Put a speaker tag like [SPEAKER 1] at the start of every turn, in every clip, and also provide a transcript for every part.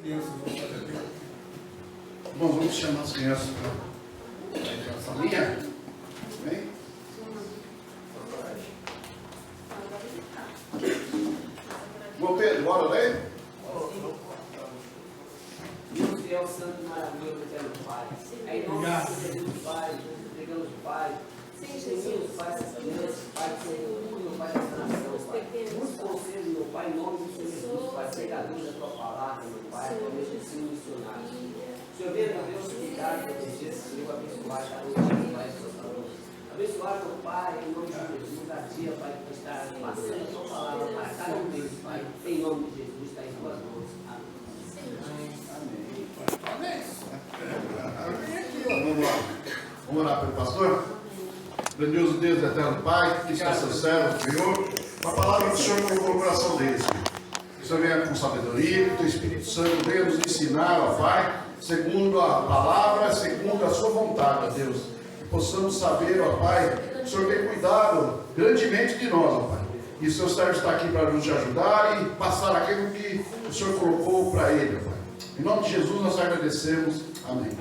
[SPEAKER 1] Crianças vão fazer. Bom, vamos chamar as crianças para a salinha. Vem. Bom, Pedro, bora ler?
[SPEAKER 2] Deus é o santo maravilhoso eterno Pai. Em nome do Pai, entregamos o Pai. Senhor, Pai, essas crianças, Pai, Senhor, meu Pai, dessa nação, Pai. Muito conselho, meu Pai, em nome do Senhor Jesus, Pai, pregador da tua palavra, meu Pai, também ensino missionário. Senhor, venha, meu Deus, cuidar, proteger, Senhor, abençoar cada um de Pai, sua saúde. Abençoar, meu Pai, em nome de Jesus, a dia, Pai, que está passando a tua palavra para cada um deles, Pai, em nome de Jesus, está em tuas mãos.
[SPEAKER 1] Amém. Vamos lá. Vamos orar pelo pastor? Grandioso Deus, eterno Pai, que está seu servo, Senhor, a palavra do Senhor colocou no coração deles. Que o Senhor venha com sabedoria, que o teu Espírito Santo venha nos ensinar, ó Pai, segundo a palavra, segundo a sua vontade, ó Deus. Que possamos saber, ó Pai, que o Senhor tem cuidado grandemente de nós, ó Pai. E o seu servo está aqui para nos ajudar e passar aquilo que o Senhor colocou para ele, ó Pai. Em nome de Jesus nós agradecemos. Amém.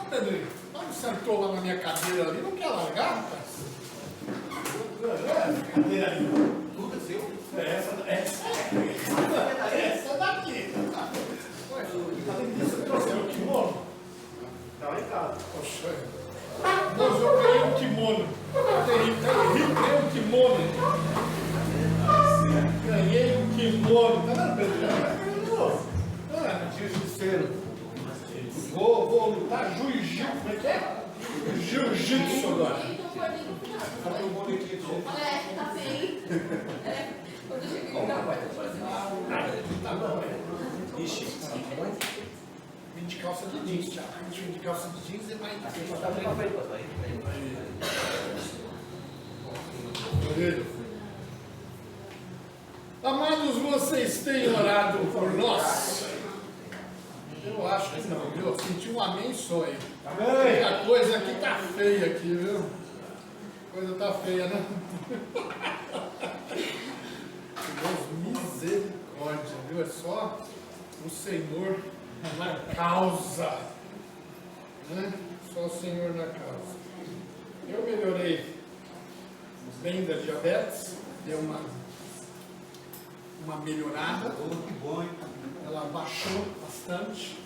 [SPEAKER 3] Pedrinho, onde sentou lá na minha cadeira ali, não quer largar, rapaz? Cadeira ali. Tudo seu? Essa daqui. Além disso, trouxe meu kimono. Tá lá em casa. Poxa. Moço, eu ganhei um kimono. Ganhei um kimono. Ganhei um kimono. Tá vendo, Pedrinho? Justiceiro. Vou lutar jiu-jitsu, como é que é? Jiu-jitsu agora.
[SPEAKER 4] Tá bem. Quando eu cheguei aqui,
[SPEAKER 3] Tá bom, Ixi, vim de calça de jeans, já. Vim de calça de jeans e mais. Amados, vocês têm orado por nós? Eu acho que não, viu? Eu senti um amém só aí. Amém. A coisa aqui tá feia aqui, viu? A coisa tá feia, né? Deus, misericórdia, viu? É só o Senhor na causa, né? Só o Senhor na causa. Eu melhorei bem da diabetes, deu uma melhorada.
[SPEAKER 1] Que bom, hein?
[SPEAKER 3] Ela baixou bastante.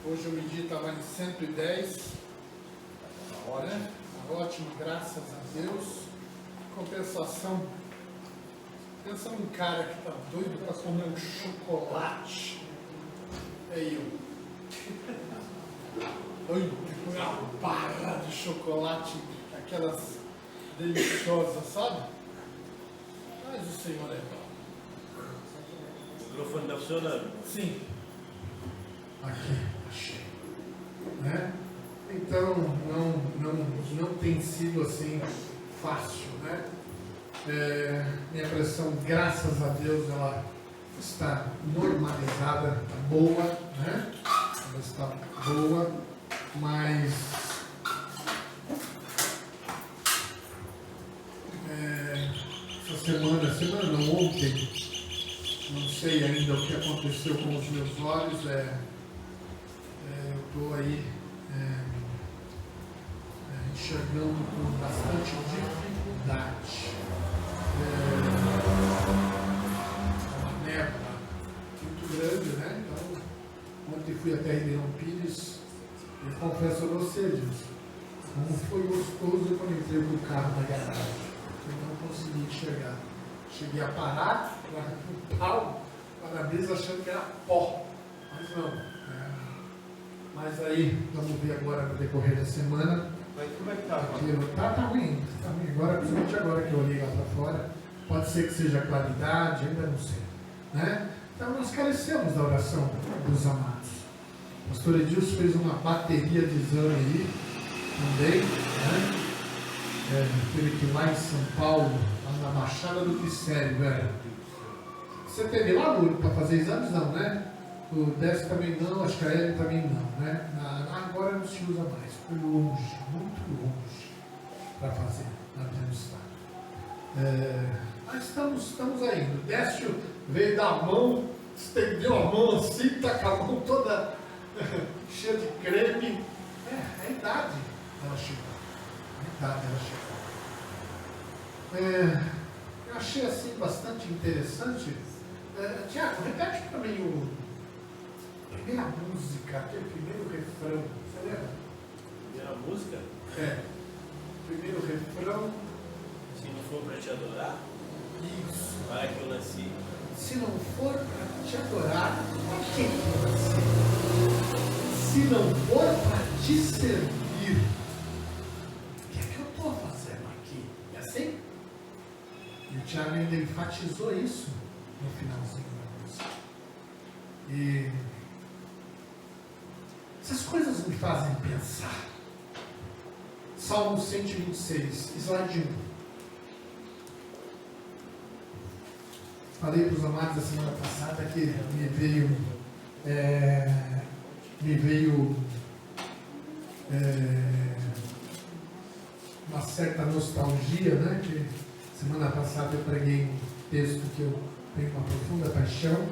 [SPEAKER 3] Hoje eu medi, estava em 110. Né? Ótimo, graças a Deus. Compensação. Pensa num cara que está doido para comer um chocolate. É eu. Doido por uma barra de chocolate, aquelas deliciosas, sabe? Mas o Senhor é bom.
[SPEAKER 5] O microfone está funcionando?
[SPEAKER 3] Sim. Aqui, achei. Né? Então, não tem sido assim fácil, né? Minha pressão, graças a Deus, ela está normalizada, está boa, né? Ela está boa, mas essa semana não, ontem, não sei ainda o que aconteceu com os meus olhos, eu estou aí enxergando com bastante dificuldade. Uma névoa muito grande, né? Então, ontem fui até Ribeirão Pires e confesso a você, Deus, como foi gostoso quando entrei com o carro na garagem. Eu não consegui enxergar. Cheguei a parar no pau, para-brisa, achando que era pó, mas não. Mas aí, vamos ver agora no decorrer da semana.
[SPEAKER 1] Mas como é que tá?
[SPEAKER 3] Tá ruim, tá ruim. Agora, principalmente agora que eu olhei lá para fora, pode ser que seja claridade, ainda não sei. Né? Então nós carecemos da oração dos amados. O pastor Edilson fez uma bateria de exame aí, também, né? Teve que ir lá em São Paulo, lá na Baixada do Glicério, velho. Você teve lá, Lúcio, para fazer exames? Não, né? O DES também não, acho que a L também não, né? Agora não se usa mais, foi longe, muito longe para fazer lá no estado. Mas estamos aí. O Décio veio da mão, estendeu a mão assim, está com a mão toda cheia de creme. É a idade ela chegou. A idade ela chegou. Eu achei assim bastante interessante. Tiago, repete para mim a primeira música, aquele primeiro refrão. Você lembra?
[SPEAKER 5] Primeira música,
[SPEAKER 3] Primeiro refrão.
[SPEAKER 5] se não for para te adorar,
[SPEAKER 3] Isso.
[SPEAKER 5] para que eu nasci.
[SPEAKER 3] Se não for para te adorar, para que eu nasci? Se não for para te servir, o que é que eu estou fazendo aqui? É assim? E o Tiago ainda enfatizou isso no finalzinho da música. E essas coisas me fazem pensar. Salmo 126, slide 1. Falei para os amados da semana passada que me veio uma certa nostalgia, né? Que semana passada eu preguei um texto que eu tenho uma profunda paixão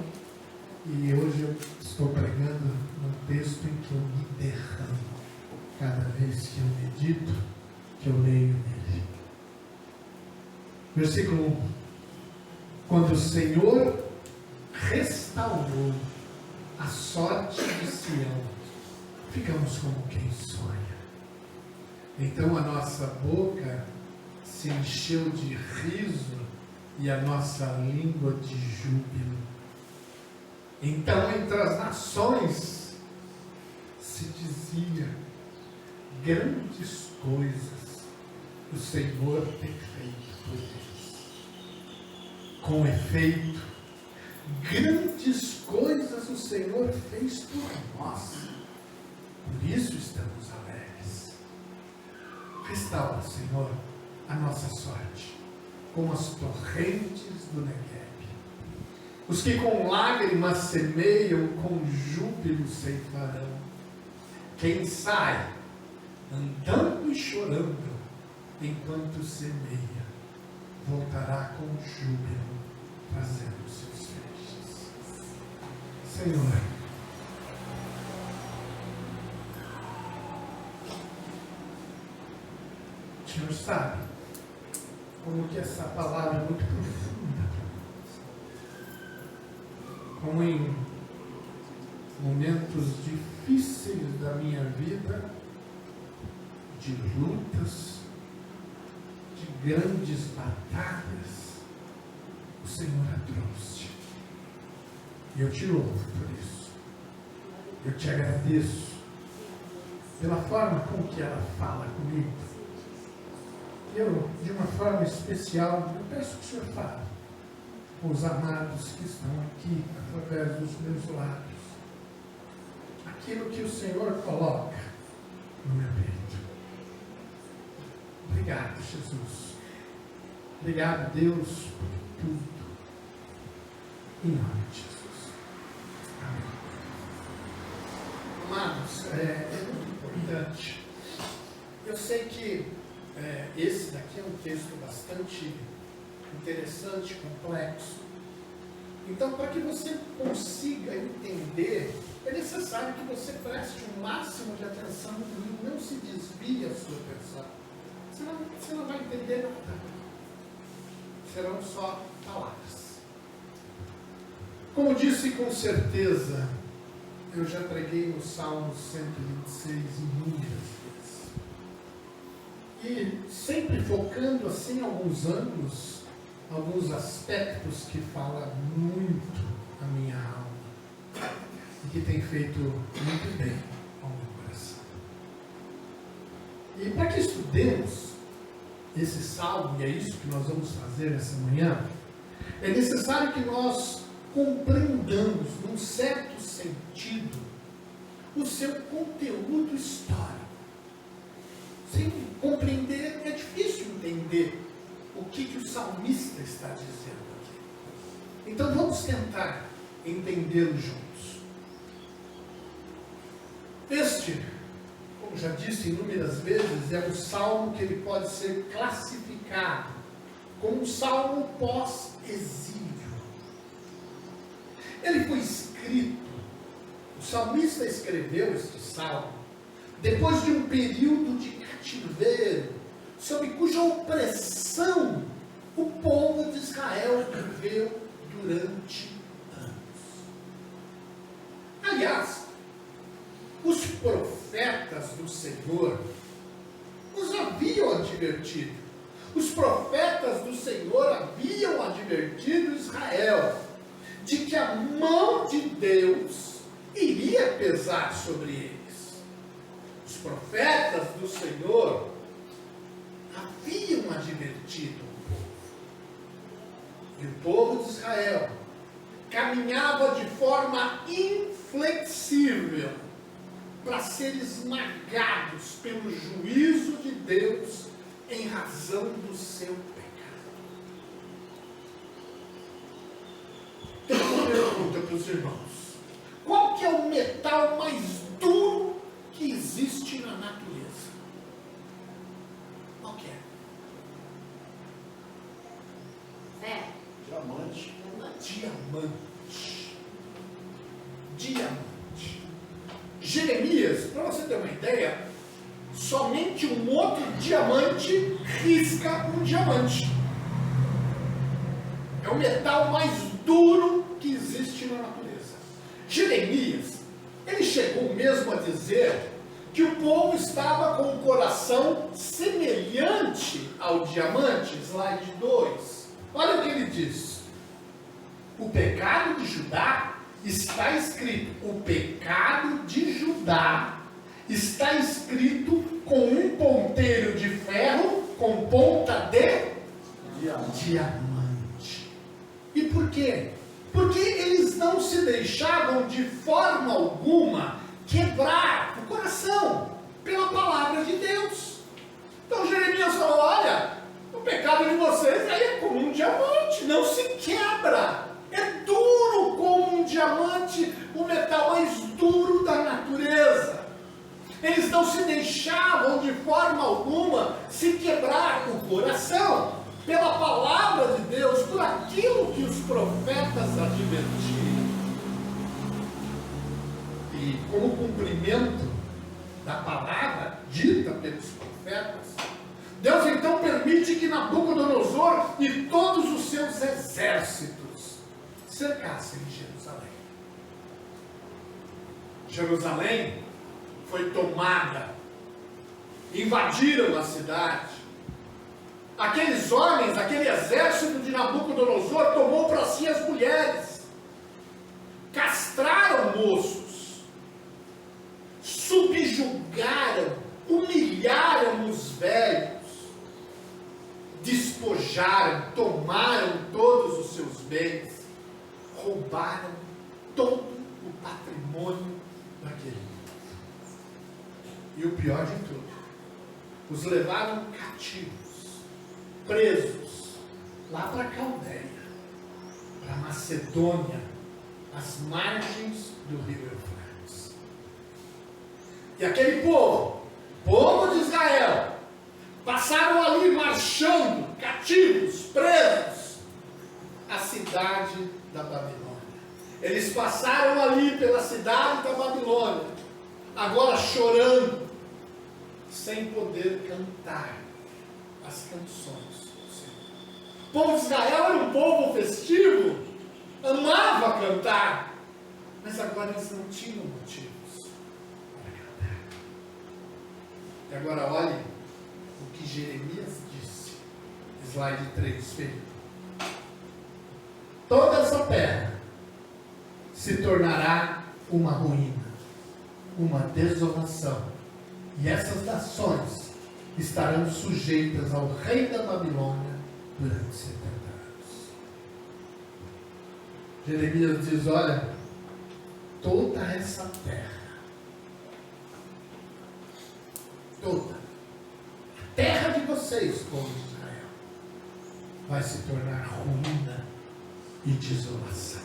[SPEAKER 3] e hoje eu estou pregando um texto em que eu me derramo cada vez que eu medito, que eu leio nele. Versículo 1. Quando o Senhor restaurou a sorte de Sião, ficamos como quem sonha. Então a nossa boca se encheu de riso e a nossa língua de júbilo. Então entre as nações se dizia: grandes coisas o Senhor tem feito por eles. Com efeito, grandes coisas o Senhor fez por nós. Por isso estamos alegres. Restaura, Senhor, a nossa sorte, como as torrentes do Negueb. Os que com lágrimas semeiam, com júbilo ceifarão. Quem sai andando e chorando enquanto semeia, voltará com júbilo, trazendo seus feixes. Senhor, o Senhor sabe como que essa palavra é muito profunda para nós. Como em momentos difíceis da minha vida, de lutas, de grandes batalhas, o Senhor a trouxe. E eu te louvo por isso. Eu te agradeço pela forma com que ela fala comigo. Eu, de uma forma especial, eu peço que o Senhor fale com os amados que estão aqui, através dos meus lábios. Aquilo que o Senhor coloca no meu peito. Obrigado, Jesus. Obrigado, Deus, por tudo. Em nome de Jesus. Amém. Amados, é muito importante. Eu sei que esse daqui é um texto bastante interessante, complexo. Então, para que você consiga entender, é necessário que você preste o máximo de atenção e não se desvie a sua atenção. Você não vai entender nada. Serão só palavras. Como disse com certeza, eu já preguei no Salmo 126 inúmeras vezes. E sempre focando assim alguns ângulos, alguns aspectos que falam muito a minha alma e que tem feito muito bem ao meu coração. E para que estudemos esse salmo, e é isso que nós vamos fazer essa manhã, é necessário que nós compreendamos, num certo sentido, o seu conteúdo histórico. Sem compreender, é difícil entender o que o salmista está dizendo aqui. Então vamos tentar entendê-lo juntos. Este, como já disse inúmeras vezes, é um salmo que ele pode ser classificado como um salmo pós-exílio. Ele foi escrito, o salmista escreveu este salmo depois de um período de cativeiro, sob cuja opressão o povo de Israel viveu durante anos. Aliás, os profetas do Senhor nos haviam advertido. Os profetas do Senhor haviam advertido Israel de que a mão de Deus iria pesar sobre eles. Os profetas do Senhor haviam advertido o povo. E o povo de Israel caminhava de forma inflexível para ser esmagados pelo juízo de Deus em razão do seu pecado. Então, uma pergunta para os irmãos: qual que é o metal mais duro que existe na natureza? Qual que é?
[SPEAKER 1] Diamante.
[SPEAKER 3] Diamante. Jeremias, para você ter uma ideia, somente um outro diamante risca um diamante. É o metal mais duro que existe na natureza. Jeremias, ele chegou mesmo a dizer que o povo estava com o coração semelhante ao diamante. Slide 2. Olha o que ele diz. O pecado de Judá está escrito. O pecado de Judá está escrito com um ponteiro de ferro com ponta de diamante. E por quê? Porque eles não se deixavam de forma alguma quebrar o coração pela palavra de Deus. Então Jeremias falou: olha, o pecado de vocês aí é como um diamante, não se quebra. É duro como um diamante, o metal mais duro da natureza. Eles não se deixavam de forma alguma se quebrar o coração pela palavra de Deus, por aquilo que os profetas advertiram. E como cumprimento da palavra dita pelos profetas, Deus então permite que Nabucodonosor e todos os seus exércitos cercassem Jerusalém. Jerusalém foi tomada, invadiram a cidade. Aqueles homens, aquele exército de Nabucodonosor tomou para si as mulheres, castraram moços, subjugaram, humilharam os velhos, despojaram, tomaram todos os seus bens, roubaram todo o patrimônio daquele povo. E o pior de tudo, os levaram cativos, presos, lá para a Caldeia, para a Macedônia, às margens do rio Eufrates. E aquele povo, povo de Israel, passaram ali marchando, cativos, presos, a cidade da Babilônia. Eles passaram ali pela cidade da Babilônia, agora chorando, sem poder cantar as canções do Senhor. O povo de Israel era um povo festivo, amava cantar, mas agora eles não tinham motivos para cantar. E agora olhe o que Jeremias disse, slide 3, Felipe. Toda essa terra se tornará uma ruína, uma desolação, e essas nações estarão sujeitas ao rei da Babilônia durante 70 anos. Jeremias diz: olha, toda essa terra, toda a terra de vocês, povo de Israel, vai se tornar ruína e desolação.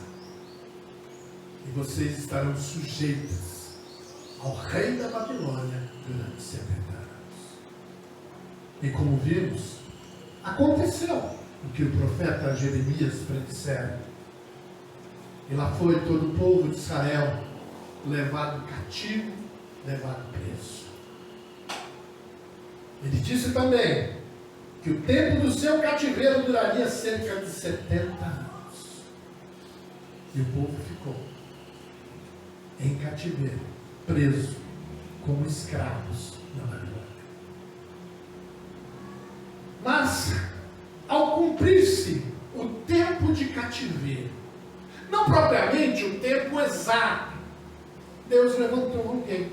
[SPEAKER 3] E vocês estarão sujeitas ao rei da Babilônia durante 70 anos. E como vimos, aconteceu. o que o profeta Jeremias predissera. E lá foi todo o povo de Israel levado cativo, levado preso. Ele disse também que o tempo do seu cativeiro duraria cerca de 70 anos. E o povo ficou em cativeiro, preso, como escravos na Babilônia. Mas, ao cumprir-se o tempo de cativeiro, não propriamente o tempo exato, Deus levantou alguém.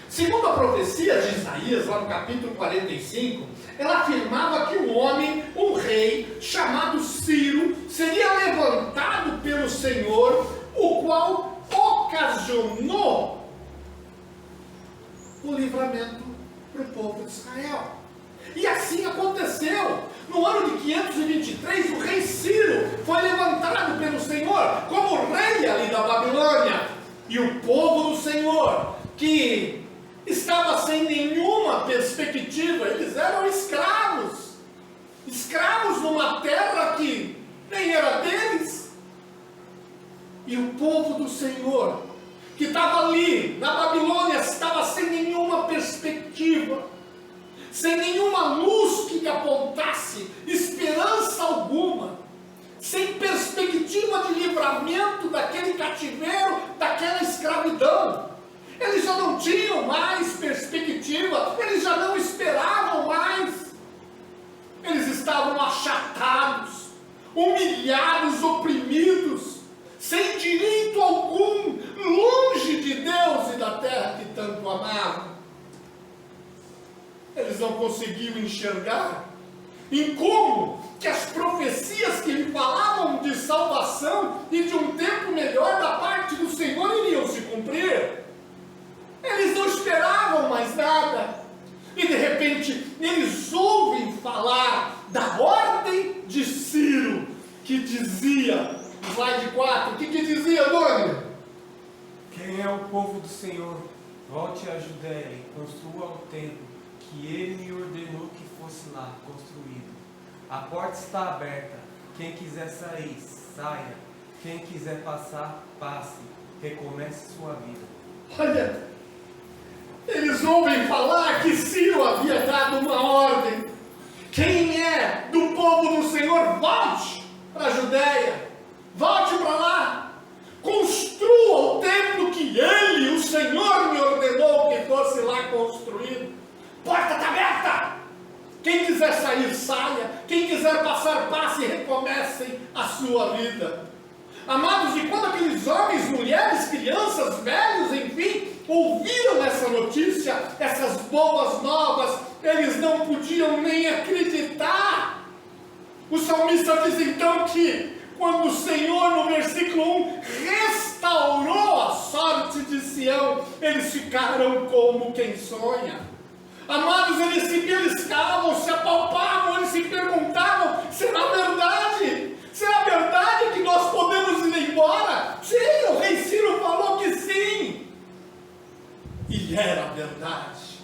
[SPEAKER 3] Segundo a profecia de Isaías, lá no capítulo 45, ela afirmava que um homem, um rei, chamado Ciro, seria levantado pelo Senhor, o qual ocasionou o livramento para o povo de Israel. E assim aconteceu. No ano de 523, o rei Ciro foi levantado pelo Senhor como rei ali da Babilônia. E o povo do Senhor, que estava sem nenhuma perspectiva, eles eram escravos. Escravos numa terra que nem era deles. E o povo do Senhor, que estava ali na Babilônia, estava sem nenhuma perspectiva, sem nenhuma luz que lhe apontasse esperança alguma, sem perspectiva de livramento daquele cativeiro, daquela escravidão. Eles já não tinham mais perspectiva, eles já não esperavam mais. Eles estavam achatados, humilhados, oprimidos, sem direito algum, longe de Deus e da terra que tanto amavam. Eles não conseguiam enxergar em como que as profecias que lhe falavam de salvação e de um tempo melhor da parte do Senhor iriam se cumprir. Eles não esperavam mais nada. E de repente eles ouvem falar da ordem de Ciro, que dizia, slide 4, o que dizia, Dona?
[SPEAKER 6] Quem é o povo do Senhor? Volte à Judéia e construa o templo que ele me ordenou que fosse lá construído. A porta está aberta. Quem quiser sair, saia. Quem quiser passar, passe. Recomece sua vida.
[SPEAKER 3] Olha, eles ouvem falar que Ciro havia dado uma ordem. Quem é do povo do Senhor, volte para a Judéia. Volte para lá. Construa o templo que ele, o Senhor, me ordenou que fosse lá construído. Porta está aberta. Quem quiser sair, saia. Quem quiser passar, passe e recomecem a sua vida. Amados, e quando aqueles homens, mulheres, crianças, velhos, enfim, ouviram essa notícia, essas boas novas, eles não podiam nem acreditar. O salmista diz então que quando o Senhor, no versículo 1, restaurou a sorte de Sião, eles ficaram como quem sonha. Amados, eles se beliscavam, se apalpavam, eles se perguntavam, será verdade? Será verdade que nós podemos ir embora? Sim, o rei Ciro falou que sim. E era verdade.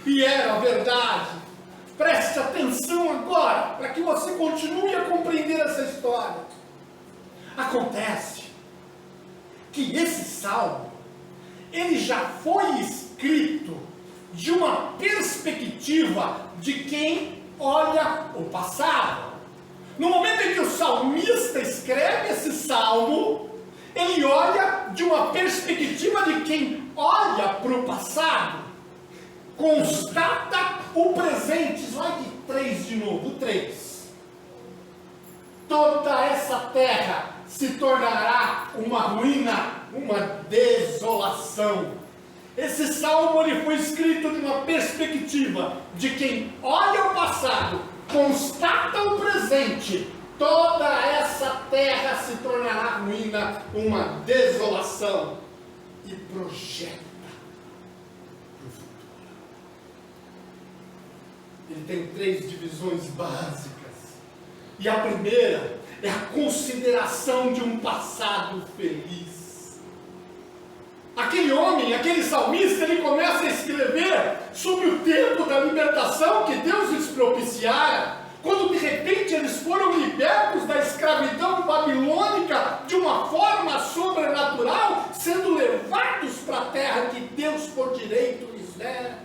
[SPEAKER 3] E era verdade. Preste atenção agora, para que você continue a compreender essa história. Acontece que esse salmo, ele já foi escrito de uma perspectiva de quem olha o passado. No momento em que o salmista escreve esse salmo, ele olha de uma perspectiva de quem olha para o passado, constata o presente. Slide 3 de novo, 3. Toda essa terra se tornará uma ruína, uma desolação. Esse salmo ele foi escrito de uma perspectiva de quem olha o passado, constata o presente. Toda essa terra se tornará ruína, uma desolação, e projeta para o futuro. Ele tem 3 divisões básicas. E a primeira é a consideração de um passado feliz. Aquele homem, aquele salmista, ele começa a escrever sobre o tempo da libertação que Deus lhes propiciara, quando de repente eles foram libertos da escravidão babilônica de uma forma sobrenatural, sendo levados para a terra que Deus por direito lhes dera.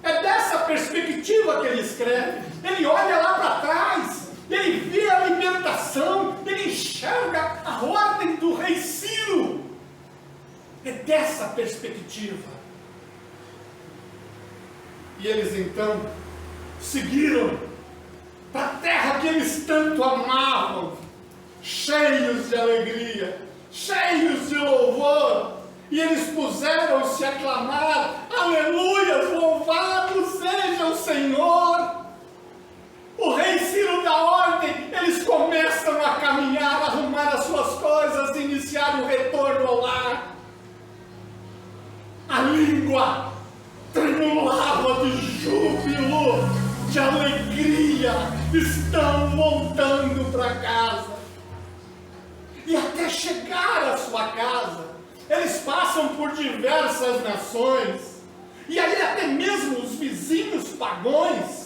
[SPEAKER 3] É dessa perspectiva que ele escreve. Ele olha lá para trás, ele vê a libertação, ele enxerga a ordem do rei Ciro. É dessa perspectiva. E eles então seguiram para a terra que eles tanto amavam, cheios de alegria, cheios de louvor. E eles puseram-se a clamar: aleluia, louvado seja o Senhor. O rei Ciro dá ordem, eles começam a caminhar, a arrumar as suas coisas, iniciar o retorno ao lar. A língua tremulava de júbilo, de alegria, estão voltando para casa. E até chegar à sua casa, eles passam por diversas nações, e aí até mesmo os vizinhos pagãos,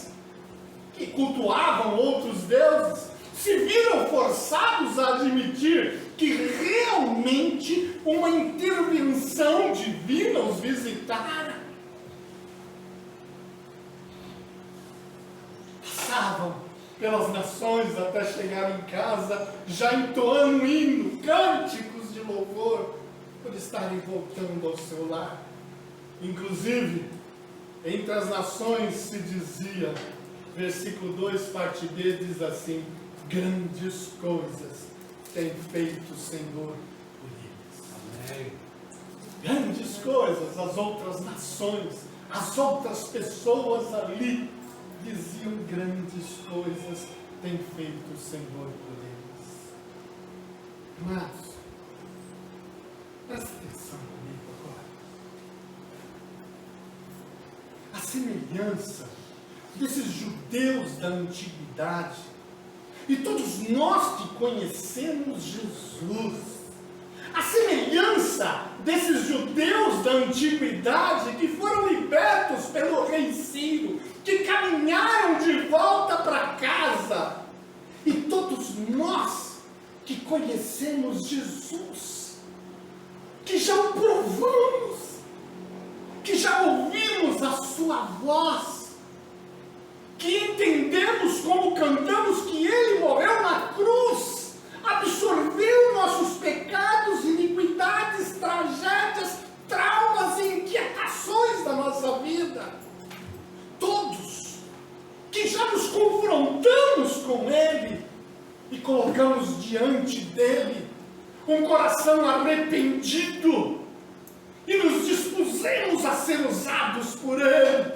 [SPEAKER 3] que cultuavam outros deuses, se viram forçados a admitir que realmente uma intervenção divina os visitara. Passavam pelas nações até chegar em casa, já entoando hino, cânticos de louvor, por estarem voltando ao seu lar. Inclusive, entre as nações se dizia, versículo 2, parte B, diz assim: grandes coisas tem feito o Senhor por eles. Amém. Grandes coisas, as outras nações, as outras pessoas ali diziam: grandes coisas tem feito o Senhor por eles. Mas presta atenção comigo agora. A semelhança desses judeus da antiguidade, e todos nós que conhecemos Jesus, a semelhança desses judeus da antiguidade que foram libertos pelo rei Ciro, que caminharam de volta para casa, e todos nós que conhecemos Jesus, que já o provamos, que já ouvimos a sua voz, que entendemos como cantamos que Ele morreu na cruz, absorveu nossos pecados, iniquidades, tragédias, traumas e inquietações da nossa vida. Todos que já nos confrontamos com Ele e colocamos diante dEle um coração arrependido e nos dispusemos a ser usados por Ele,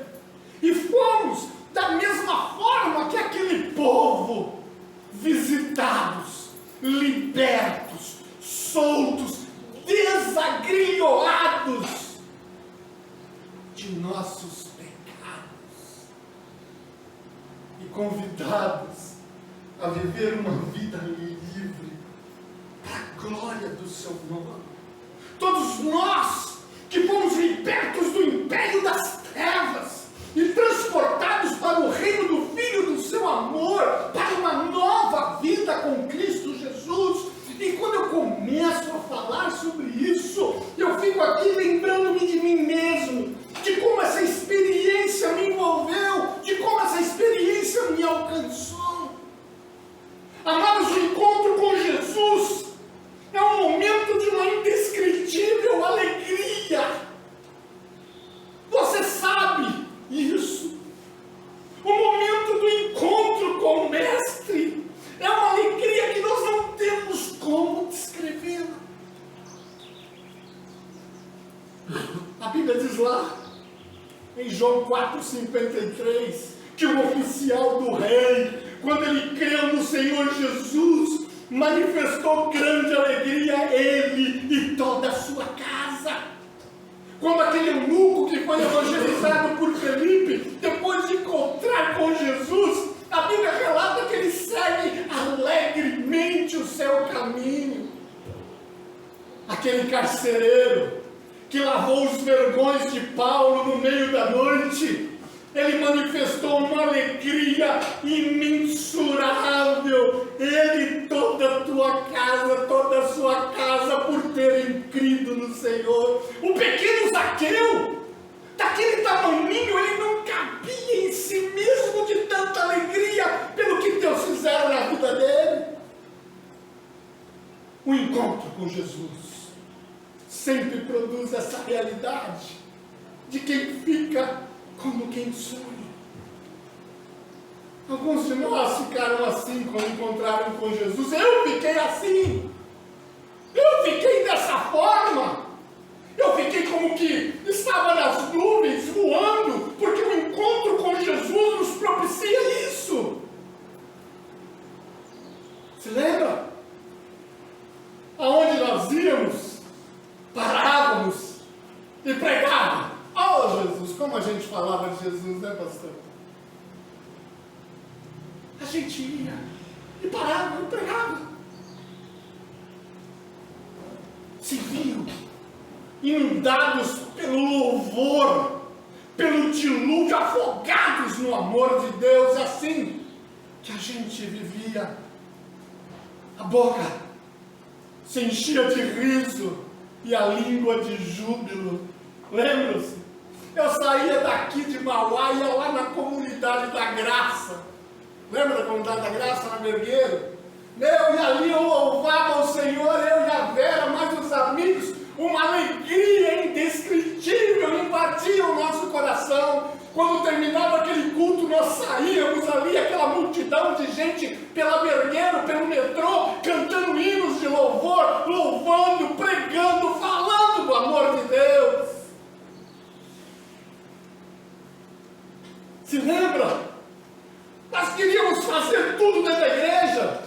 [SPEAKER 3] e fomos da mesma forma que aquele povo, visitados, libertos, soltos, desagrilhoados de nossos pecados e convidados a viver uma vida livre para a glória do seu nome. Todos nós que fomos libertos do império das trevas e transportados para o reino do Filho do seu amor, para uma nova vida com Cristo Jesus. E quando eu começo a falar sobre isso, eu fico aqui lembrando-me de mim mesmo, de como essa experiência me envolveu, de como essa experiência me alcançou. Amados, o encontro com Jesus é um momento de uma indescritível alegria. Você sabe isso. O momento do encontro com o Mestre é uma alegria que nós não temos como descrevê-la. A Bíblia diz lá, em João 4,53, que o oficial do rei, quando ele creu no Senhor Jesus, manifestou grande alegria, ele e toda a sua casa. Quando aquele eunuco que foi evangelizado por Felipe, depois de encontrar com Jesus, a Bíblia relata que ele segue alegremente o seu caminho. Aquele carcereiro que lavou os vergões de Paulo no meio da noite, Ele manifestou uma alegria imensurável. Ele, toda a tua casa, toda a sua casa, por terem crido no Senhor. O pequeno Zaqueu, daquele tamaninho, ele não cabia em si mesmo de tanta alegria pelo que Deus fizeram na vida dele. O encontro com Jesus sempre produz essa realidade de quem fica como quem sonha. Alguns de nós ficaram assim quando encontraram com Jesus. Eu fiquei assim. Eu fiquei dessa forma. Eu fiquei como que estava nas nuvens, voando, porque o encontro com Jesus nos propicia isso. Se lembra? Aonde nós íamos, parávamos e pregávamos. Oh, Jesus, como a gente falava de Jesus, né, pastor? A gente ia e parava e pregava. Se viam inundados pelo louvor, pelo dilúvio, afogados no amor de Deus, assim que a gente vivia. A boca se enchia de riso e a língua de júbilo. Lembram-se? Eu saía daqui de Mauá e ia lá na Comunidade da Graça. Lembra da Comunidade da Graça, na Vergueiro? E ali eu louvava o Senhor, eu e a Vera, mais os amigos. Uma alegria indescritível invadia o nosso coração. Quando terminava aquele culto, nós saíamos ali, aquela multidão de gente pela Vergueiro, pelo metrô, cantando hinos de louvor, louvando, pregando, falando do amor de Deus. Se lembra? Nós queríamos fazer tudo dentro da igreja.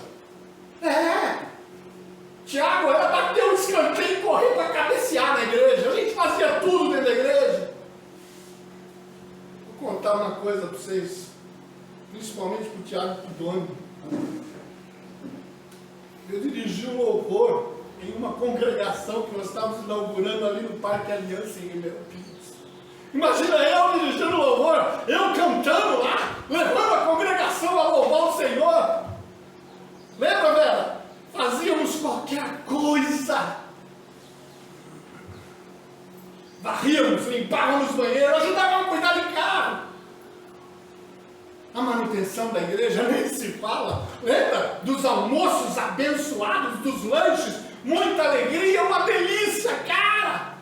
[SPEAKER 3] Tiago era bater o escanteio e correr para cabecear na igreja. A gente fazia tudo dentro da igreja. Vou contar uma coisa para vocês, principalmente para o Tiago e para o Doni. Eu dirigi um louvor em uma congregação que nós estávamos inaugurando ali no Parque Aliança em Ribeirão Pires. Imagina eu dirigindo louvor, eu cantando lá, levando a congregação a louvar o Senhor. Lembra, Vera? Fazíamos qualquer coisa. Varríamos, limpávamos banheiro, ajudávamos a cuidar de carro. A manutenção da igreja nem se fala. Lembra dos almoços abençoados, dos lanches? Muita alegria, uma delícia, cara.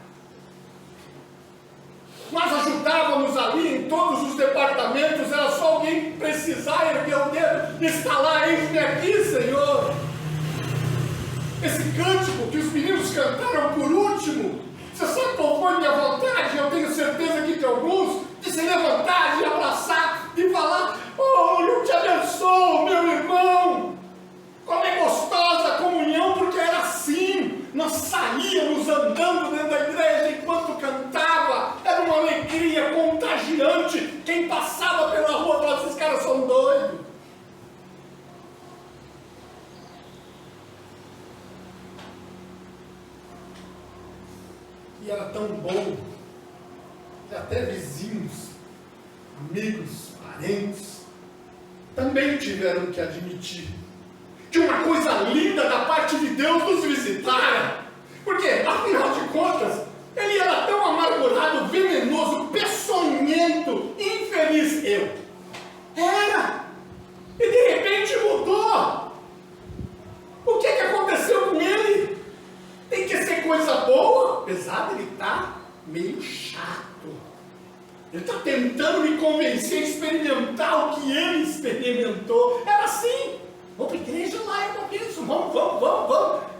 [SPEAKER 3] Nós ajudávamos ali em todos os departamentos. Era só alguém precisar erguer o dedo e está lá, eis-me aqui, Senhor. Esse cântico que os meninos cantaram por último, você sabe qual foi minha vontade? Eu tenho certeza que tem alguns, de se levantar, de abraçar, de falar: oh, eu te abençoo, meu irmão. Como é gostosa a comunhão, porque era assim. Nós saíamos andando dentro da igreja enquanto cantava. Era uma alegria contagiante. Quem passava pela rua falava: esses caras são doidos. E era tão bom que até vizinhos, amigos, parentes também tiveram que admitir que uma coisa linda da parte de Deus nos visitara. Porque, afinal de contas, ele era tão amargurado, venenoso, peçonhento, infeliz. Era. E de repente mudou. O que aconteceu com ele? Tem que ser coisa boa. Apesar de ele estar meio chato. Ele está tentando me convencer a experimentar o que ele experimentou. Era assim. Vamos para a igreja lá, é para isso. Vamos.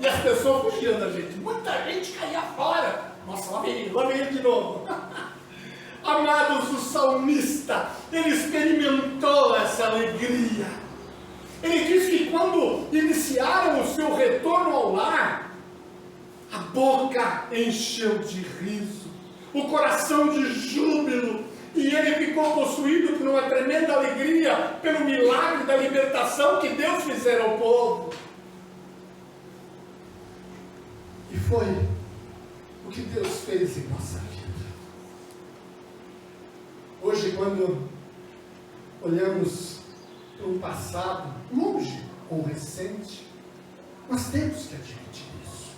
[SPEAKER 3] E as pessoas fugiam da gente. Muita gente caía fora. Nossa, lá vem ele de novo. Amados, o salmista, ele experimentou essa alegria. Ele diz que quando iniciaram o seu retorno ao lar, a boca encheu de riso, o coração de júbilo, e ele ficou possuído por uma tremenda alegria pelo milagre da libertação que Deus fizera ao povo. E foi o que Deus fez em nossa vida. Hoje, quando olhamos para um passado longe ou recente, nós temos que admitir isso.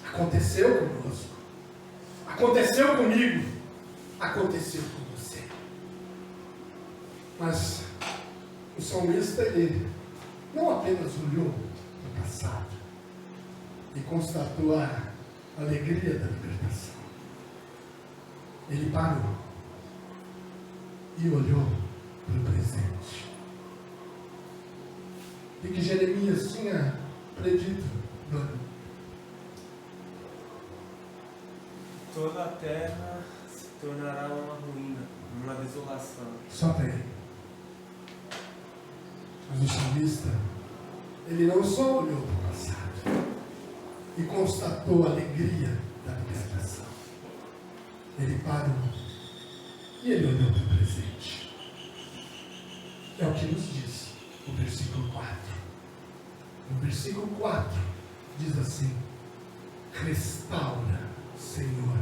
[SPEAKER 3] Aconteceu conosco, aconteceu comigo, aconteceu com você. Mas o salmista, ele não apenas olhou para o passado e constatou a alegria da libertação. Ele parou e olhou para o presente. E que Jeremias tinha predito, Dona.
[SPEAKER 6] Toda a terra se tornará uma ruína, uma desolação.
[SPEAKER 3] Solta aí. Mas o salmista, ele não só olhou para o passado e constatou a alegria da libertação. Ele parou e ele olhou para o presente. É o que nos diz o versículo 4. No versículo 4 diz assim: restaura, Senhor,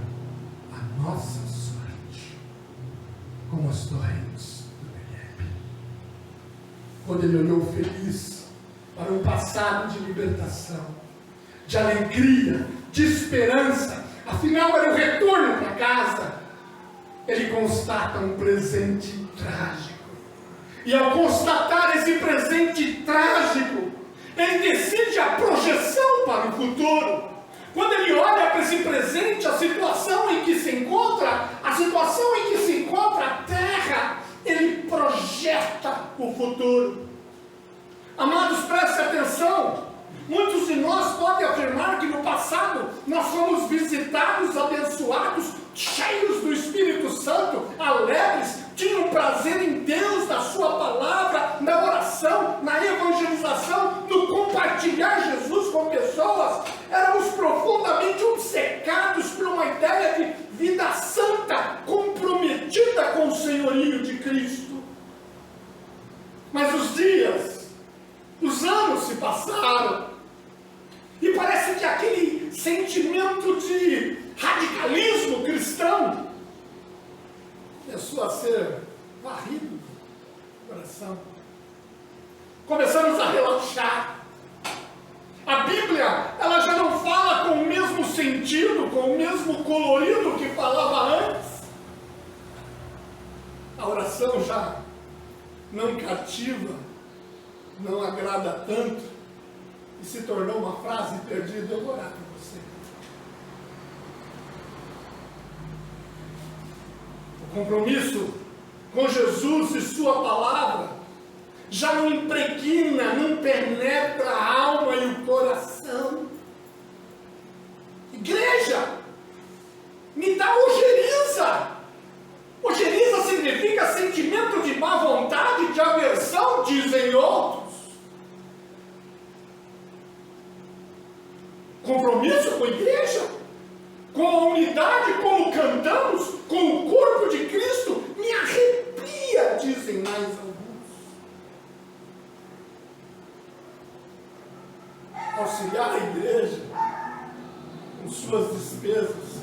[SPEAKER 3] a nossa sorte, como as torrentes do Negev. Quando ele olhou feliz para um passado de libertação, de alegria, de esperança, afinal era o retorno para casa, ele constata um presente trágico. E ao constatar esse presente trágico, ele decide a projeção para o futuro. Quando ele olha para esse presente, a situação em que se encontra, a terra, ele projeta o futuro. Amados, prestem atenção. Muitos de nós podem afirmar que no passado nós fomos visitados, abençoados, cheios do Espírito Santo, alegres, tinham prazer em Deus, na sua palavra, na oração, na evangelização, no compartilhar Jesus com pessoas. Éramos profundamente obcecados por uma ideia de vida santa, comprometida com o senhorio de Cristo. Mas os dias, os anos se passaram, e parece que aquele sentimento de radicalismo cristão começou a ser varrido do coração. Começamos a relaxar. A Bíblia, ela já não fala com o mesmo sentido, com o mesmo colorido que falava antes. A oração já não cativa, não agrada tanto, e se tornou uma frase perdida. Eu vou orar por você. O compromisso com Jesus e sua palavra já não impregna, não penetra a alma e o coração. Igreja, me dá ojeriza. Ojeriza significa sentimento de má vontade, de aversão, dizem outros. Compromisso com a igreja, com a unidade, como cantamos, com o corpo de Cristo, me arrepia, dizem mais alguns. Auxiliar a igreja com suas despesas,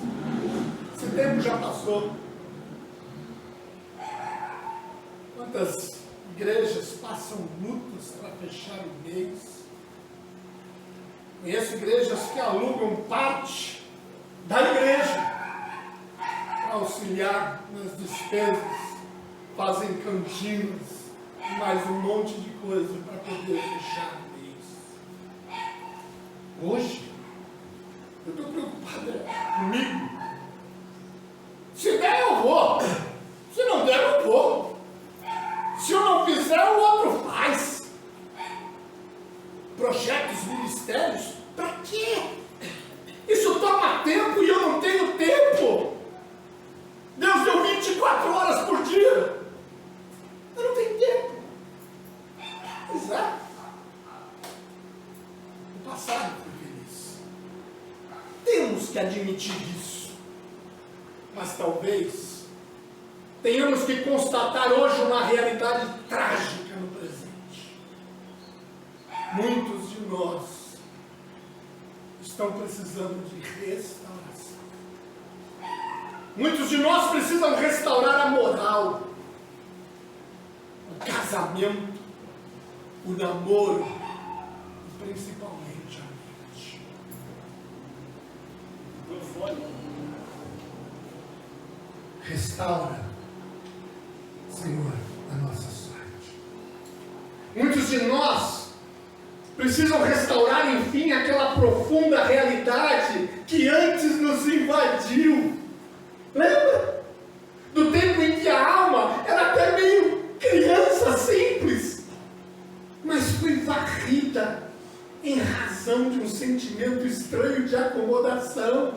[SPEAKER 3] esse tempo já passou. Quantas igrejas passam lutas para fechar o mês? Conheço igrejas que alugam parte da igreja para auxiliar nas despesas, fazem cantinas e mais um monte de coisa para poder fechar o mês. Hoje, eu estou preocupado comigo. Se der, eu vou. Se não der, eu vou. Se eu não fizer, o outro faz. Projetos, ministérios, para quê? Isso toma tempo e eu não tenho tempo. Deus deu 24 horas por dia. Eu não tenho tempo. Pois é. O passado foi feliz. Temos que admitir isso. Mas talvez tenhamos que constatar hoje uma realidade trágica no presente. Muitos de nós estão precisando de restauração. Muitos de nós precisam restaurar a moral. casamento, o namoro, e principalmente a morte. Restaura, Senhor, a nossa sorte. Muitos de nós precisam restaurar, enfim, aquela profunda realidade que antes nos invadiu. Lembra? Do tempo em que a alma era até meio criança simples, mas foi varrida em razão de um sentimento estranho de acomodação.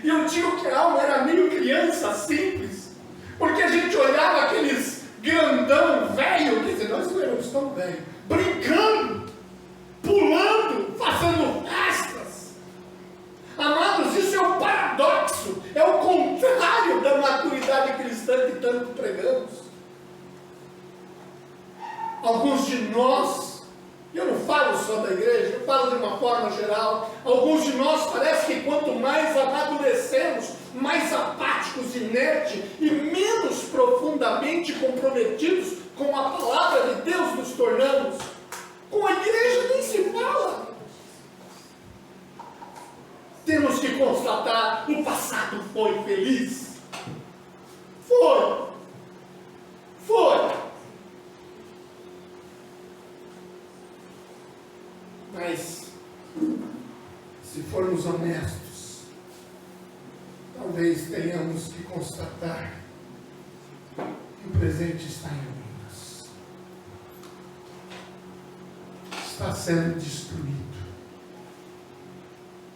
[SPEAKER 3] E eu digo que a alma era meio criança simples, porque a gente olhava aqueles grandão velho, quer dizer, nós não éramos tão velhos, brincando, pulando, fazendo festas. Amados, isso é um paradoxo, é o contrário da maturidade cristã que tanto pregamos. Alguns de nós, eu não falo só da igreja, eu falo de uma forma geral, alguns de nós parece que quanto mais amadurecemos, mais apáticos, inertes e menos profundamente comprometidos com a palavra de Deus nos tornamos. Com a igreja nem se fala. Temos que constatar, o passado foi feliz. Foi. Mas, se formos honestos, talvez tenhamos que constatar que o presente está em ruínas. Está sendo destruído.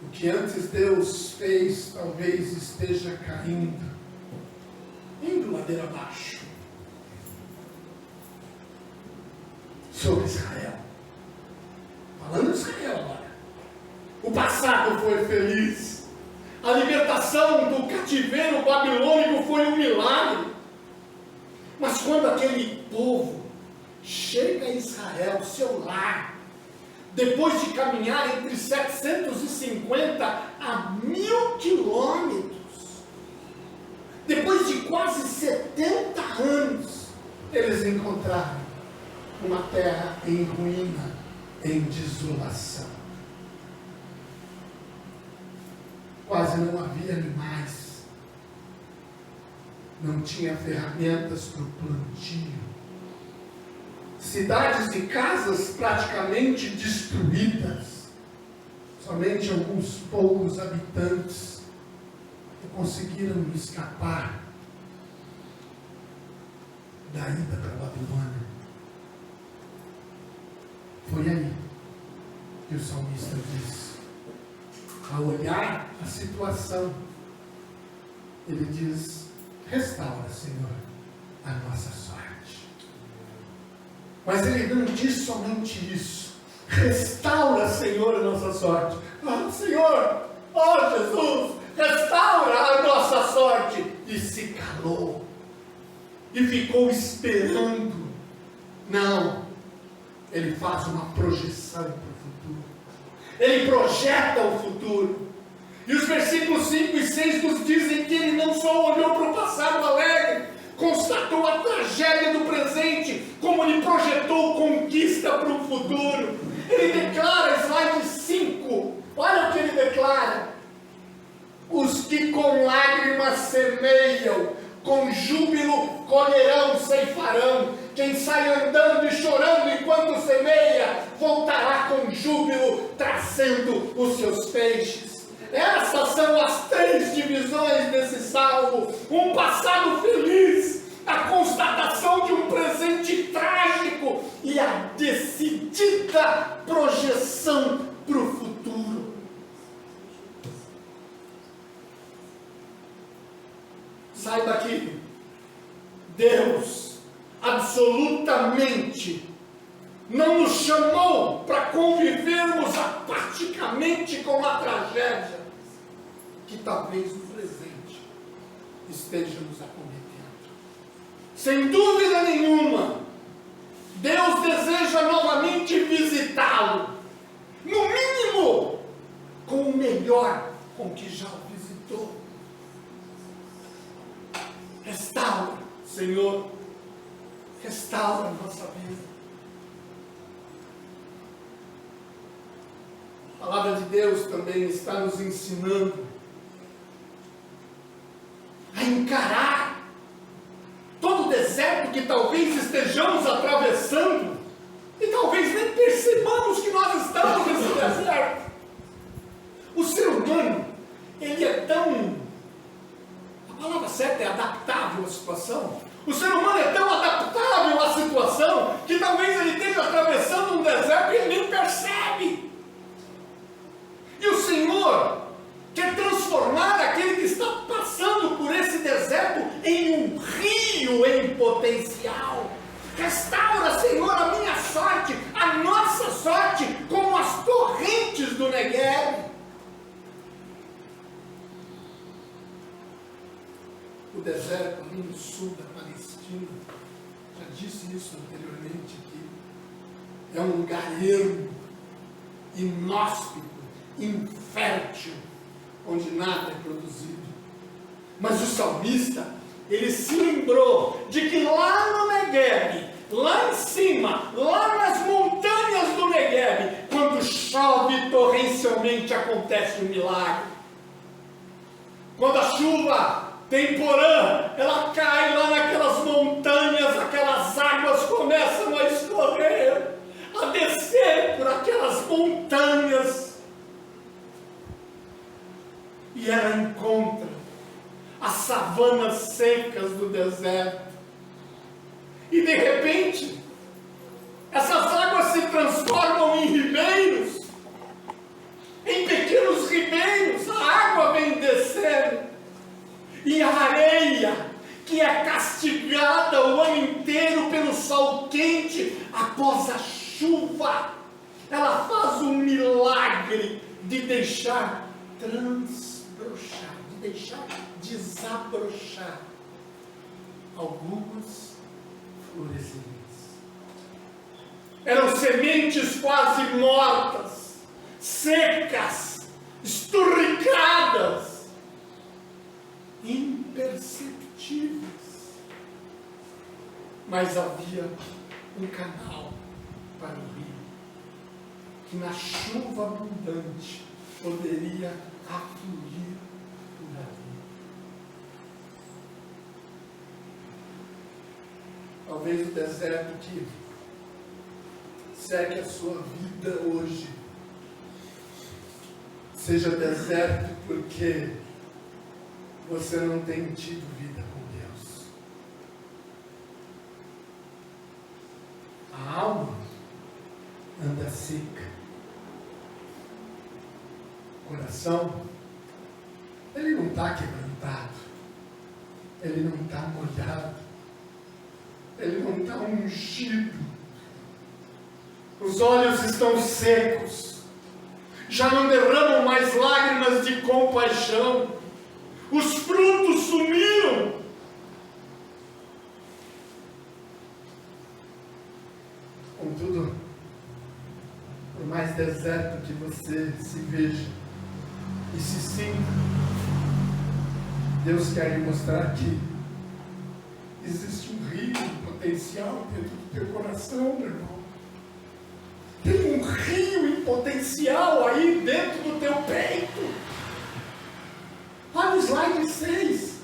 [SPEAKER 3] O que antes Deus fez, talvez esteja caindo, indo ladeira abaixo, sobre Israel. Falando de Israel agora. O passado foi feliz. A libertação do cativeiro babilônico foi um milagre. Mas quando aquele povo chega a Israel, seu lar, depois de caminhar entre 750 a 1000 quilômetros, depois de quase 70 anos, eles encontraram uma terra em ruína, em desolação. Quase não havia animais, não tinha ferramentas para o plantio, cidades e casas praticamente destruídas, somente alguns poucos habitantes que conseguiram escapar da ida para a Babilônia. Foi aí que o salmista diz, ao olhar a situação, ele diz, restaura, Senhor, a nossa sorte. Mas ele não diz somente isso, restaura, Senhor, a nossa sorte. Senhor, Jesus, restaura a nossa sorte. E se calou, e ficou esperando. Não. Ele faz uma projeção para o futuro. Ele projeta o futuro. E os versículos 5 e 6 nos dizem que ele não só olhou para o passado alegre, constatou a tragédia do presente, como ele projetou conquista para o futuro. Ele declara, slide 5, olha o que ele declara. Os que com lágrimas semeiam, com júbilo colherão, ceifarão. Quem sai andando e chorando enquanto semeia, voltará com júbilo, trazendo os seus feixes. Essas são as 3 divisões desse salmo. Um passado feliz, a constatação de um presente trágico e a decidida projeção para o futuro. Saiba que Deus absolutamente não nos chamou para convivermos apaticamente com a tragédia que talvez no presente esteja nos acometendo. Sem dúvida nenhuma, Deus deseja novamente visitá-lo, no mínimo com o melhor com que já o visitou. Restaura, Senhor, restaura a nossa vida. A palavra de Deus também está nos ensinando a encarar todo o deserto que talvez estejamos atravessando e talvez nem percebamos que nós estamos nesse deserto. O ser humano, ele é tão, a palavra certa é adaptável à situação. O ser humano é tão adaptável à situação que talvez ele esteja atravessando um deserto e ele nem percebe. E o Senhor quer transformar aquele que está passando por esse deserto em um rio em potencial. Restaura, Senhor, a minha sorte, a nossa sorte, como as torrentes do Negueb. O deserto ali no sul da Palestina, já disse isso anteriormente aqui, é um lugar ermo, inóspito, infértil, onde nada é produzido. Mas o salmista, ele se lembrou de que lá no Negueb, lá em cima, lá nas montanhas do Negueb, quando chove torrencialmente, acontece um milagre. Quando a chuva temporã, ela cai lá naquelas montanhas, aquelas águas começam a escorrer, a descer por aquelas montanhas, e ela encontra as savanas secas do deserto, e de repente, essas águas se transformam em ribeiros, em pequenos ribeiros, a água vem descendo, e a areia, que é castigada o ano inteiro pelo sol quente, após a chuva, ela faz um milagre de deixar transbrochar, de deixar desabrochar algumas florezinhas. Eram sementes quase mortas, secas, esturricadas, imperceptíveis, mas havia um canal para o rio, que na chuva abundante poderia afluir por ali. Talvez o deserto que segue a sua vida hoje seja deserto porque você não tem tido vida com Deus. A alma anda seca. O coração, ele não está quebrantado. Ele não está molhado. Ele não está ungido. Os olhos estão secos. Já não derramam mais lágrimas de compaixão. Os frutos sumiram. Contudo, por mais deserto que você se veja e se sinta, Deus quer lhe mostrar que existe um rio de potencial dentro do teu coração, meu irmão. Tem um rio em potencial aí dentro do teu peito. Olha o slide 6.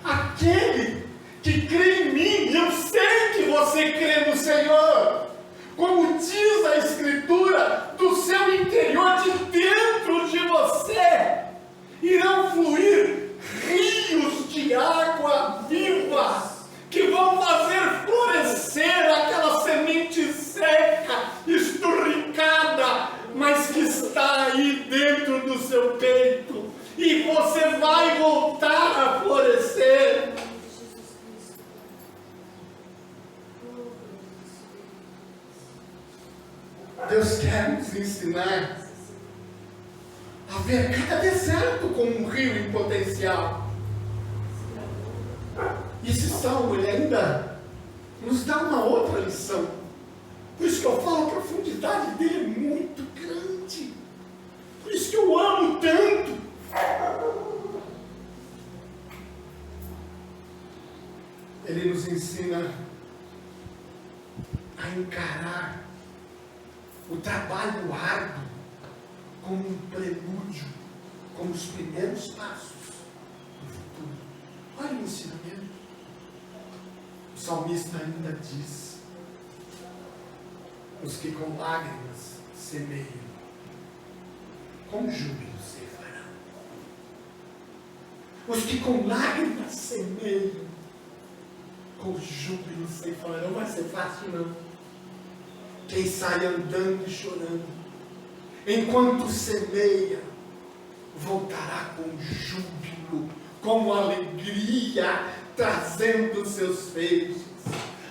[SPEAKER 3] Aquele que crê em mim, eu sei que você crê no Senhor. Como diz a Escritura, do seu interior, de dentro de você, irão fluir rios de água viva, que vão fazer florescer aquela semente seca, esturricada, mas que está aí dentro do seu peito, e você vai voltar a florescer. Deus quer nos ensinar a ver cada deserto como um rio em potencial. E esse salmo, ele ainda nos dá uma outra lição. Por isso que eu falo, a profundidade dele é muito grande. Por isso que eu amo tanto. ele nos ensina a encarar o trabalho árduo como um prelúdio, como os primeiros passos do futuro. Olha o ensinamento. O salmista ainda diz: os que com lágrimas semeiam, com júbilo ceifarão. Os que com lágrimas semeiam, com júbilo ceifarão. Não vai ser fácil, não. Quem sai andando e chorando, enquanto semeia, voltará com júbilo, com alegria, trazendo seus feixes.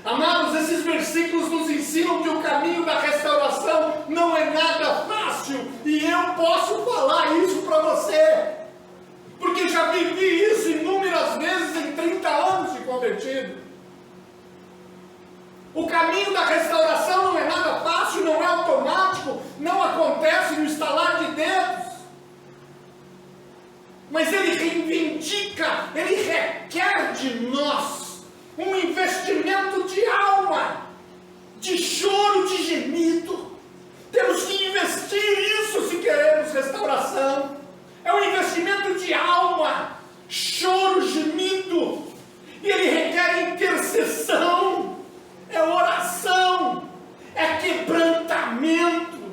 [SPEAKER 3] Amados, esses versículos nos ensinam que o caminho da restauração não é nada fácil, e eu posso falar isso para você, porque já vivi isso inúmeras vezes em 30 anos de convertido. O caminho da restauração não é nada fácil, não é automático, não acontece no estalar de dedos. Mas ele reivindica, ele requer de nós um investimento de alma, de choro, de gemido. Temos que investir isso se queremos restauração. É um investimento de alma, choro, gemido. E ele requer intercessão, é oração, é quebrantamento.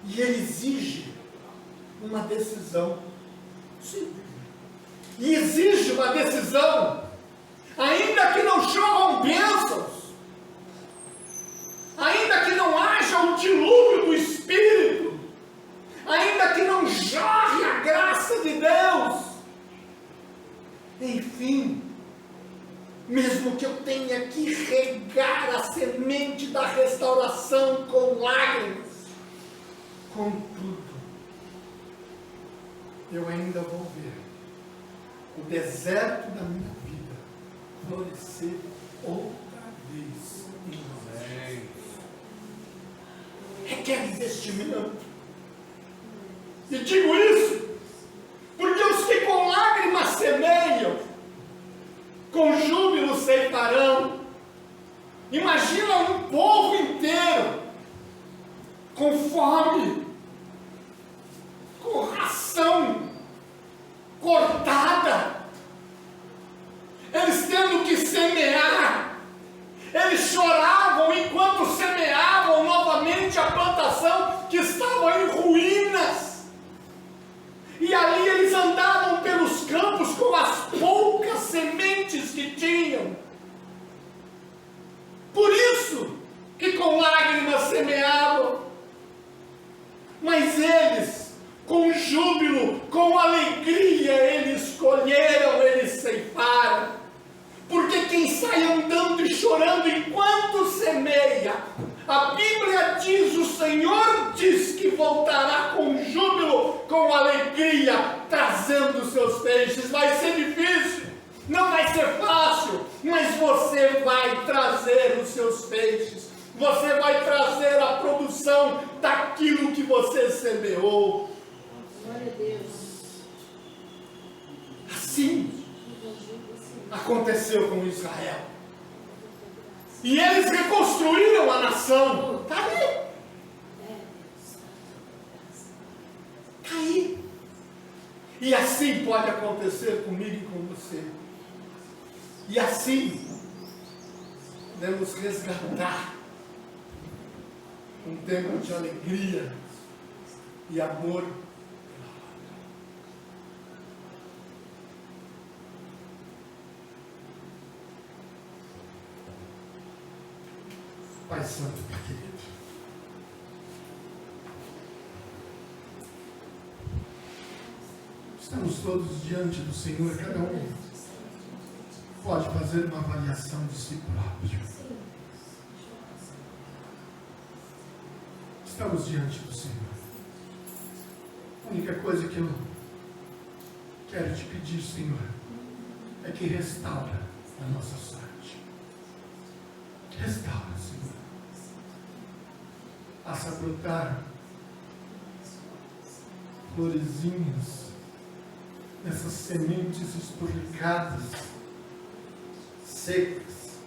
[SPEAKER 3] E ele exige uma decisão. Sim. E exige uma decisão, ainda que não chovam bênçãos, ainda que não haja um dilúvio do Espírito, ainda que não jorre a graça de Deus, enfim, mesmo que eu tenha que regar a semente da restauração com lágrimas, contudo, eu ainda vou ver o deserto da minha vida florescer outra vez em nós. Requer investimento. E digo isso porque os que com lágrimas semeiam, com júbilo ceifarão. Imagina um povo inteiro com fome, com ração cortada, eles tendo que semear. Eles choravam enquanto semeavam novamente a plantação que estava em ruínas. E ali eles andavam pelos campos com as poucas sementes que tinham. Por isso que com lágrimas semeavam. Mas eles, com júbilo, com alegria, eles colheram, eles ceifaram. Porque quem sai andando e chorando enquanto semeia, a Bíblia diz, o Senhor diz que voltará com júbilo, com alegria, trazendo seus feixes. Vai ser difícil, não vai ser fácil, mas você vai trazer os seus feixes. Você vai trazer a produção daquilo que você semeou.
[SPEAKER 4] Glória a Deus.
[SPEAKER 3] Assim aconteceu com Israel. E eles reconstruíram a nação. Está aí. Está aí. E assim pode acontecer comigo e com você. E assim podemos resgatar um tempo de alegria e amor. Pai Santo, Pai querido, estamos todos diante do Senhor, cada um pode fazer uma avaliação de si próprio. Estamos diante do Senhor. A única coisa que eu quero te pedir, Senhor, é que restaura a nossa sorte. Restaura, Senhor. Faça brotar florezinhas essas sementes esturricadas, secas,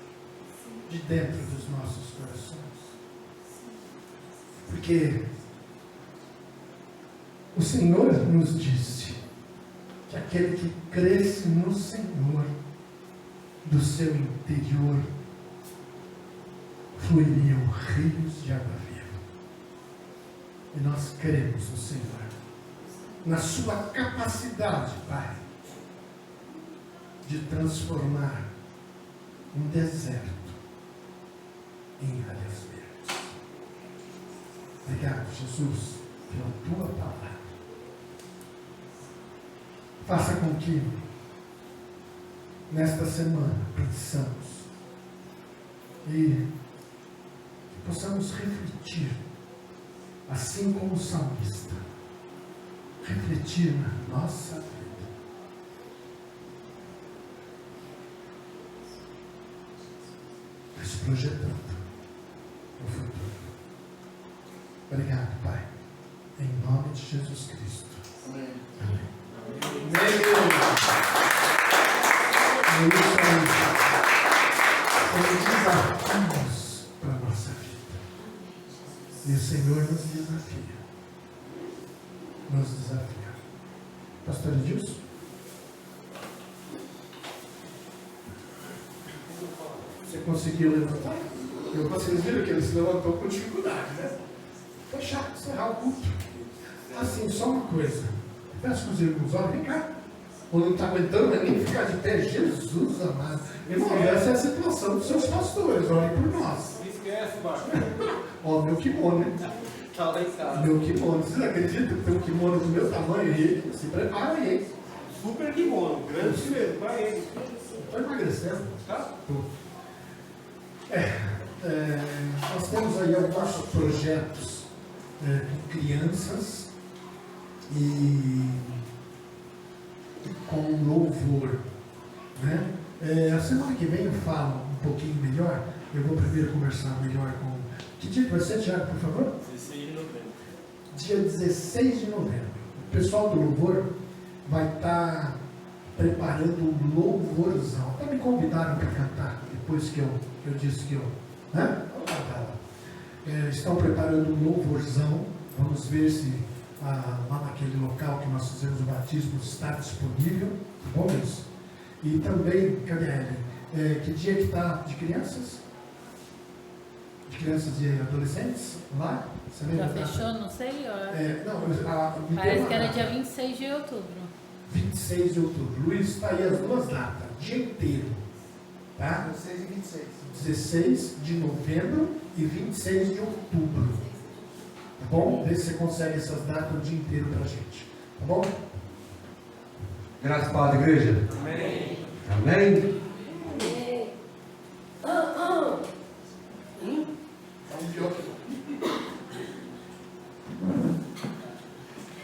[SPEAKER 3] de dentro dos nossos corações. Porque o Senhor nos disse que aquele que cresce no Senhor, do seu interior, fluiriam rios de água viva. E nós cremos no Senhor, na sua capacidade, Pai, de transformar um deserto em áreas verdes. Obrigado, Jesus, pela tua palavra. Faça com que, nesta semana, pensamos e possamos refletir, assim como o salmista, refletir na nossa vida. Mas projetando o futuro. Obrigado, Pai. Em nome de Jesus Cristo.
[SPEAKER 1] Amém.
[SPEAKER 3] Amém. É isso aí. São desafios para a nossa vida. E o Senhor nos desafia. Nos desafia. Pastor Edilson? Você conseguiu levantar? Vocês viram que ele se levantou com dificuldade, né? Foi chato encerrar o culto. Assim, só uma coisa. Peço que os irmãos olhem, vem cá. Ou não está aguentando nem ficar de pé. Jesus amado. Irmão, essa é a situação dos seus pastores. Olhem por nós.
[SPEAKER 6] Esquece, baixo.
[SPEAKER 3] Ó, meu kimono, né?
[SPEAKER 2] Tá lá em casa.
[SPEAKER 3] Meu kimono. Vocês acreditam que tem um kimono do meu tamanho e se prepara aí.
[SPEAKER 6] Super kimono, grande mesmo, pra ele.
[SPEAKER 3] Estou emagrecendo.
[SPEAKER 6] Tá?
[SPEAKER 3] Nós temos aí alguns projetos com crianças e com louvor, né? A semana que vem eu falo um pouquinho melhor. Eu vou primeiro conversar melhor com... Que dia que vai ser, Tiago, por favor?
[SPEAKER 5] 16 de novembro.
[SPEAKER 3] Dia 16 de novembro. O pessoal do louvor vai estar preparando um louvorzão. Até me convidaram para cantar, depois que eu disse que eu... Né? Vamos cantar lá. Estão preparando um louvorzão. Vamos ver se lá naquele local que nós fizemos o batismo está disponível. Tá bom, isso? E também, cadê a Ellen? Que dia que está de crianças? De crianças e adolescentes? Lá? Você
[SPEAKER 7] Já
[SPEAKER 3] lembra?
[SPEAKER 7] fechou, não sei?
[SPEAKER 3] Me
[SPEAKER 7] Parece
[SPEAKER 3] deu
[SPEAKER 7] que era
[SPEAKER 3] uma
[SPEAKER 7] dia
[SPEAKER 3] data.
[SPEAKER 7] 26 de outubro.
[SPEAKER 3] 26 de outubro. Luiz, está aí as duas datas, dia inteiro. Tá?
[SPEAKER 8] 16 e 26.
[SPEAKER 3] 16 de novembro e 26 de outubro. Tá bom? Vê se você consegue essas datas o dia inteiro pra gente. Tá bom?
[SPEAKER 8] Graças a Deus, igreja.
[SPEAKER 6] Amém.
[SPEAKER 8] Amém.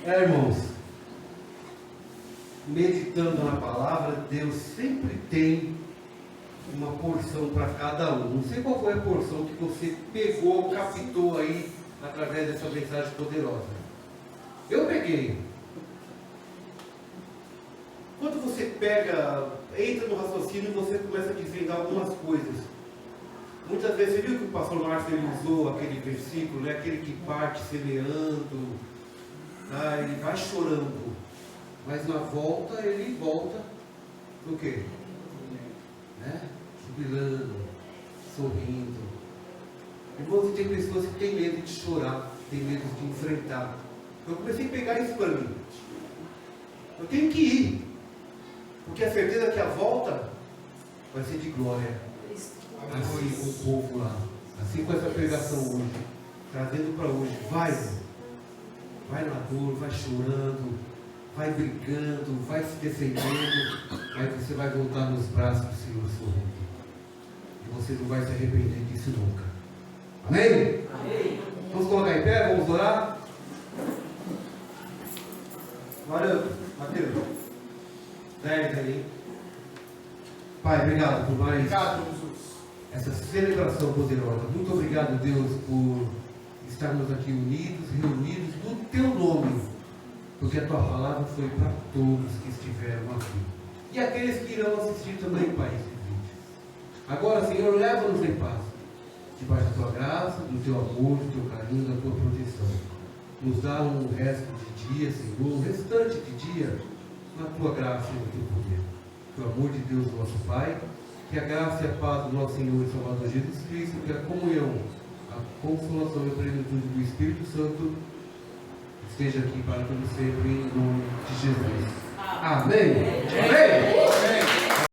[SPEAKER 8] Irmãos, meditando na palavra, Deus sempre tem uma porção para cada um. Não sei qual foi a porção que você pegou, captou aí através dessa mensagem poderosa. Eu peguei. Quando você pega, entra no raciocínio e você começa a desvendar algumas coisas. Muitas vezes, você viu que o pastor Márcio ele usou aquele versículo, né? Aquele que parte semeando, e vai chorando, mas na volta ele volta do quê? Né? Jubilando, sorrindo. Irmãos, tem pessoas que têm medo de chorar, têm medo de enfrentar. Eu comecei a pegar isso para mim. Eu tenho que ir, porque a certeza é que a volta vai ser de glória. Assim com o povo lá, assim com essa pregação hoje, trazendo para hoje. Vai na dor, vai chorando, vai brigando, vai se defendendo, mas você vai voltar nos braços do Senhor sorrindo. E você não vai se arrepender disso nunca. Amém?
[SPEAKER 2] Amém.
[SPEAKER 8] Vamos colocar em pé, vamos orar. Agora, Mateus, 10 aí. Pai, obrigado por mais essa celebração poderosa. Muito obrigado, Deus, por estarmos aqui unidos, reunidos no Teu nome, porque a tua palavra foi para todos que estiveram aqui. E aqueles que irão assistir também, Pai, esse vídeo. Agora, Senhor, leva-nos em paz, debaixo da tua graça, do teu amor, do teu carinho, da tua proteção. Nos dá um resto de dia, Senhor, um restante de dia, na tua graça e no teu poder. Que o amor de Deus, nosso Pai, que a graça e a paz do nosso Senhor e Salvador Jesus Cristo, que a comunhão, a consolação e a plenitude do Espírito Santo esteja aqui para todo sempre, em nome de Jesus. Amém. Amém. Amém.